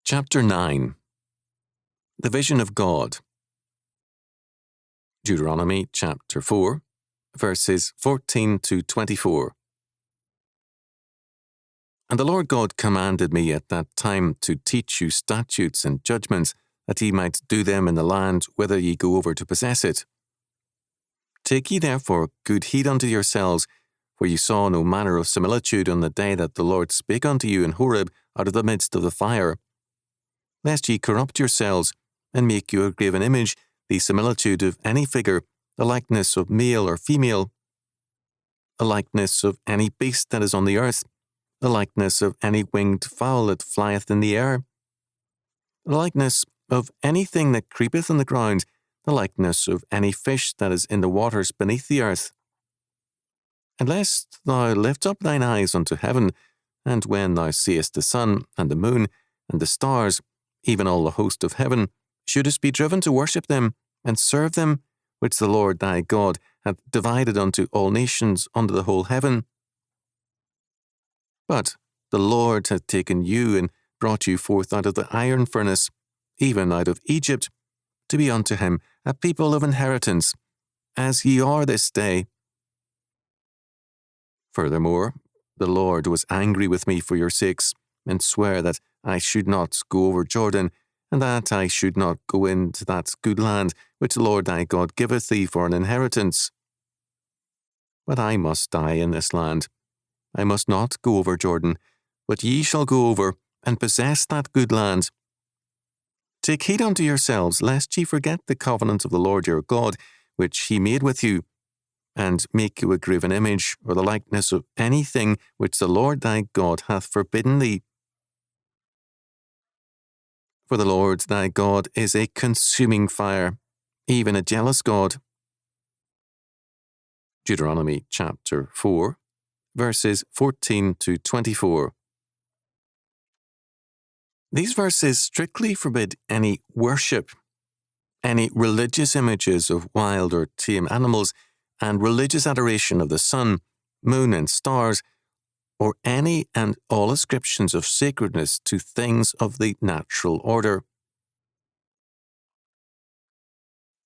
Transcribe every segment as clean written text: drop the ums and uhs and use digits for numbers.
Chapter 9. The Vision of God. Deuteronomy chapter 4, verses 14 to 24. And the Lord God commanded me at that time to teach you statutes and judgments, that ye might do them in the land whither ye go over to possess it. Take ye therefore good heed unto yourselves, for ye saw no manner of similitude on the day that the Lord spake unto you in Horeb out of the midst of the fire, lest ye corrupt yourselves, and make you a graven image, the similitude of any figure, the likeness of male or female, a likeness of any beast that is on the earth, the likeness of any winged fowl that flieth in the air, the likeness of anything that creepeth on the ground, the likeness of any fish that is in the waters beneath the earth. And lest thou lift up thine eyes unto heaven, and when thou seest the sun, and the moon, and the stars, even all the host of heaven, shouldest be driven to worship them, and serve them, which the Lord thy God hath divided unto all nations under the whole heaven. But the Lord hath taken you, and brought you forth out of the iron furnace, even out of Egypt, to be unto him a people of inheritance, as ye are this day. Furthermore, the Lord was angry with me for your sakes, and sware that I should not go over Jordan, and that I should not go into that good land which the Lord thy God giveth thee for an inheritance. But I must die in this land. I must not go over Jordan, but ye shall go over, and possess that good land. Take heed unto yourselves, lest ye forget the covenant of the Lord your God, which he made with you, and make you a graven image, or the likeness of anything which the Lord thy God hath forbidden thee. For the Lord thy God is a consuming fire, even a jealous God. Deuteronomy chapter 4, verses 14 to 24. These verses strictly forbid any worship, any religious images of wild or tame animals, and religious adoration of the sun, moon, and stars, or any and all ascriptions of sacredness to things of the natural order.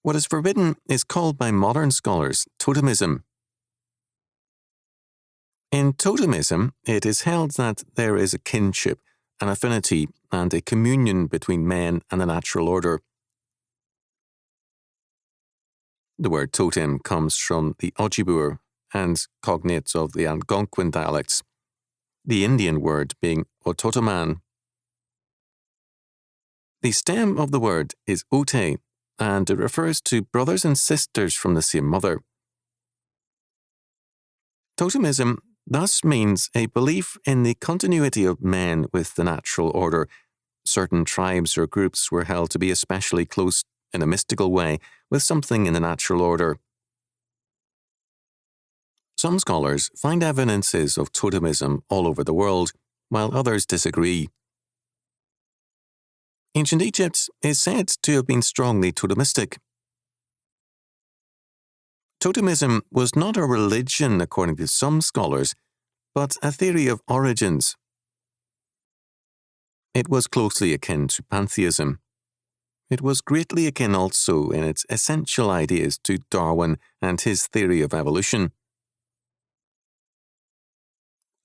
What is forbidden is called by modern scholars totemism. In totemism, it is held that there is a kinship, an affinity, and a communion between men and the natural order. The word totem comes from the Audiobook and cognates of the Algonquin dialects, the Indian word being ototoman. The stem of the word is ote, and it refers to brothers and sisters from the same mother. Totemism thus means a belief in the continuity of men with the natural order. Certain tribes or groups were held to be especially close in a mystical way with something in the natural order. Some scholars find evidences of totemism all over the world, while others disagree. Ancient Egypt is said to have been strongly totemistic. Totemism was not a religion according to some scholars, but a theory of origins. It was closely akin to pantheism. It was greatly akin also in its essential ideas to Darwin and his theory of evolution.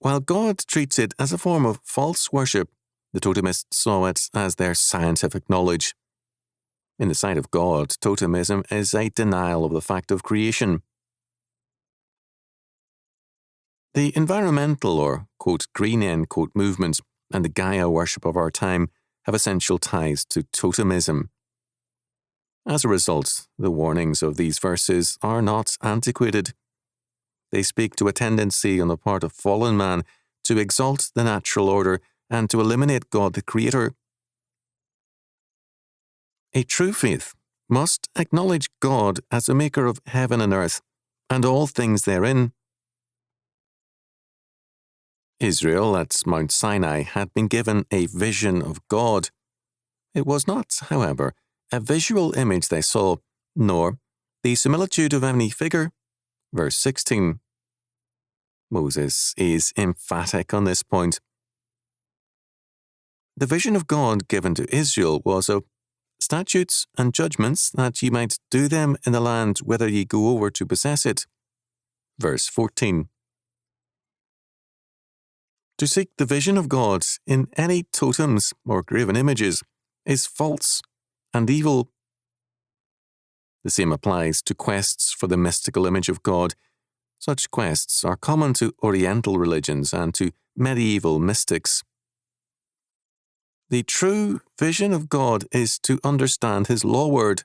While God treats it as a form of false worship, the totemists saw it as their scientific knowledge. In the sight of God, totemism is a denial of the fact of creation. The environmental or, quote, green end, quote, movements and the Gaia worship of our time have essential ties to totemism. As a result, the warnings of these verses are not antiquated. They speak to a tendency on the part of fallen man to exalt the natural order and to eliminate God the Creator. A true faith must acknowledge God as the maker of heaven and earth and all things therein. Israel at Mount Sinai had been given a vision of God. It was not, however, a visual image they saw, nor the similitude of any figure. Verse 16. Moses is emphatic on this point. The vision of God given to Israel was of statutes and judgments, that ye might do them in the land whither ye go over to possess it. Verse 14. To seek the vision of God in any totems or graven images is false and evil. The same applies to quests for the mystical image of God. Such quests are common to Oriental religions and to medieval mystics. The true vision of God is to understand His law word.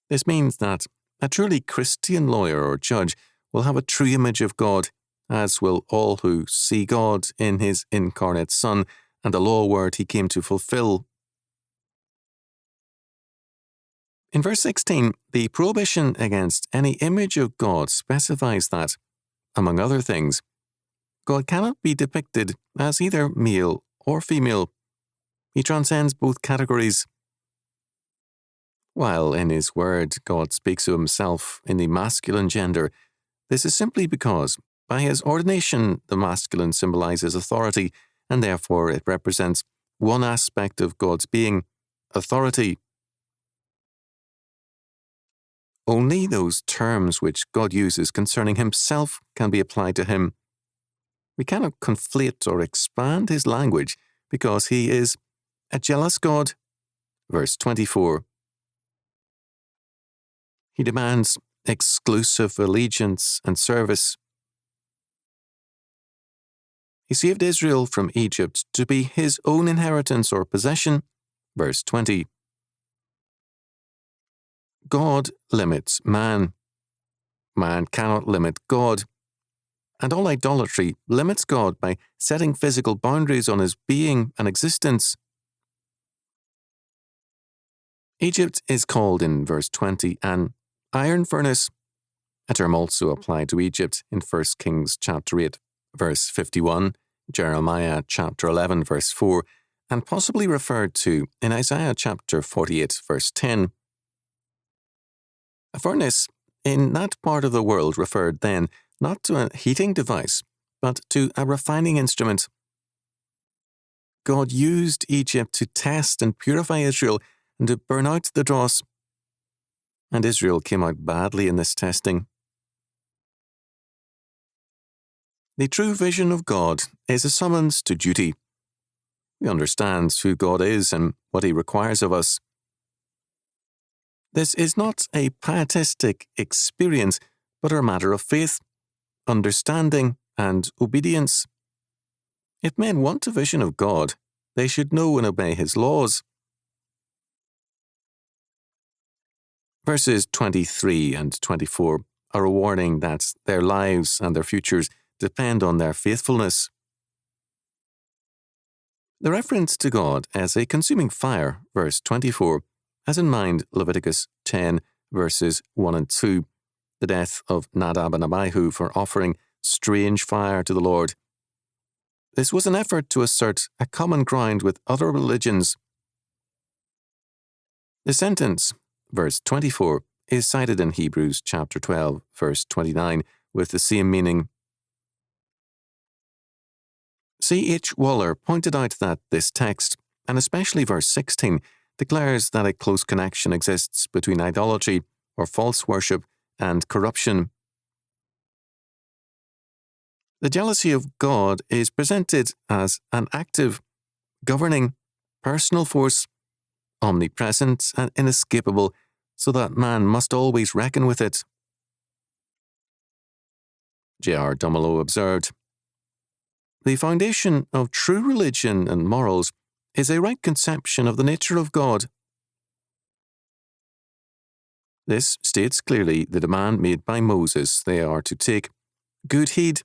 This means that a truly Christian lawyer or judge will have a true image of God, as will all who see God in His incarnate Son and the law word He came to fulfill. In verse 16, the prohibition against any image of God specifies that, among other things, God cannot be depicted as either male or female. He transcends both categories. While in His word God speaks of Himself in the masculine gender, this is simply because, by His ordination, the masculine symbolizes authority, and therefore it represents one aspect of God's being, authority. Only those terms which God uses concerning Himself can be applied to Him. We cannot conflate or expand His language because He is a jealous God. Verse 24. He demands exclusive allegiance and service. He saved Israel from Egypt to be His own inheritance or possession. Verse 20. God limits man. Man cannot limit God. And all idolatry limits God by setting physical boundaries on His being and existence. Egypt is called in verse 20 an iron furnace, a term also applied to Egypt in 1 Kings chapter 8, verse 51, Jeremiah chapter 11, verse 4, and possibly referred to in Isaiah chapter 48, verse 10. A furnace in that part of the world referred then not to a heating device, but to a refining instrument. God used Egypt to test and purify Israel and to burn out the dross. And Israel came out badly in this testing. The true vision of God is a summons to duty. We understand who God is and what He requires of us. This is not a pietistic experience, but a matter of faith, understanding, and obedience. If men want a vision of God, they should know and obey His laws. Verses 23 and 24 are a warning that their lives and their futures depend on their faithfulness. The reference to God as a consuming fire, verse 24, has in mind Leviticus 10, verses 1 and 2, the death of Nadab and Abihu for offering strange fire to the Lord. This was an effort to assert a common ground with other religions. The sentence, verse 24, is cited in Hebrews chapter 12, verse 29, with the same meaning. C. H. Waller pointed out that this text, and especially verse 16, declares that a close connection exists between idolatry, or false worship, and corruption. The jealousy of God is presented as an active, governing, personal force, omnipresent and inescapable, so that man must always reckon with it. J.R. Dumelow observed, "The foundation of true religion and morals is a right conception of the nature of God." This states clearly the demand made by Moses they are to take good heed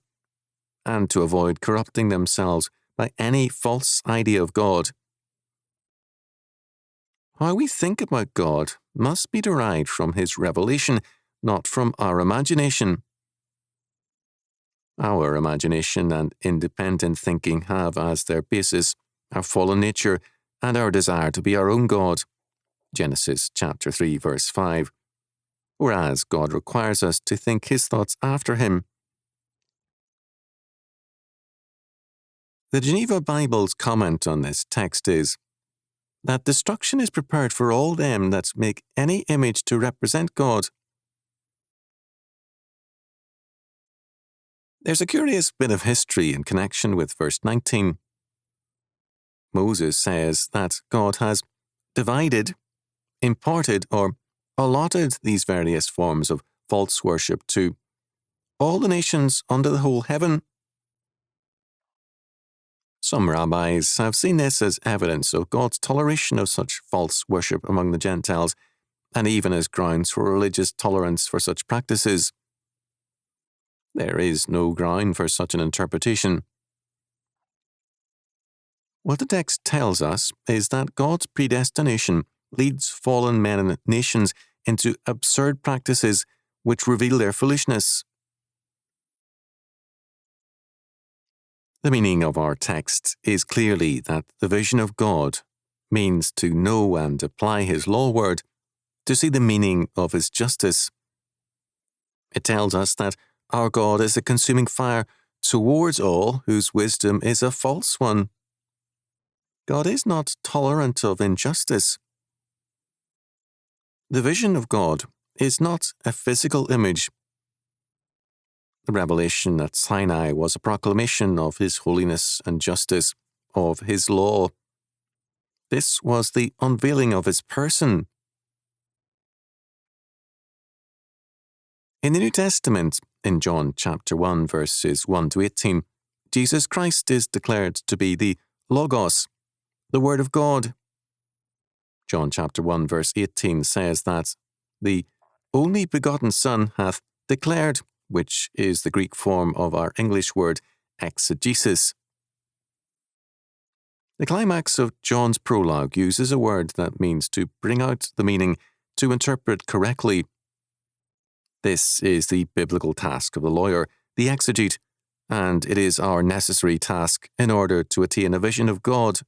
and to avoid corrupting themselves by any false idea of God. How we think about God must be derived from His revelation, not from our imagination. Our imagination and independent thinking have as their basis our fallen nature and our desire to be our own God. Genesis chapter 3, verse 5. Whereas God requires us to think His thoughts after Him. The Geneva Bible's comment on this text is that destruction is prepared for all them that make any image to represent God. There's a curious bit of history in connection with verse 19. Moses says that God has divided, imparted, or allotted these various forms of false worship to all the nations under the whole heaven. Some rabbis have seen this as evidence of God's toleration of such false worship among the Gentiles, and even as grounds for religious tolerance for such practices. There is no ground for such an interpretation. What the text tells us is that God's predestination leads fallen men and nations into absurd practices which reveal their foolishness. The meaning of our text is clearly that the vision of God means to know and apply His law word, to see the meaning of His justice. It tells us that our God is a consuming fire towards all whose wisdom is a false one. God is not tolerant of injustice. The vision of God is not a physical image. The revelation at Sinai was a proclamation of His holiness and justice, of His law. This was the unveiling of His person. In the New Testament, in John chapter 1, verses 1 to 18, Jesus Christ is declared to be the Logos, the Word of God. John chapter 1, verse 18 says that the only begotten Son hath declared, which is the Greek form of our English word exegesis. The climax of John's prologue uses a word that means to bring out the meaning, to interpret correctly. This is the biblical task of the lawyer, the exegete, and it is our necessary task in order to attain a vision of God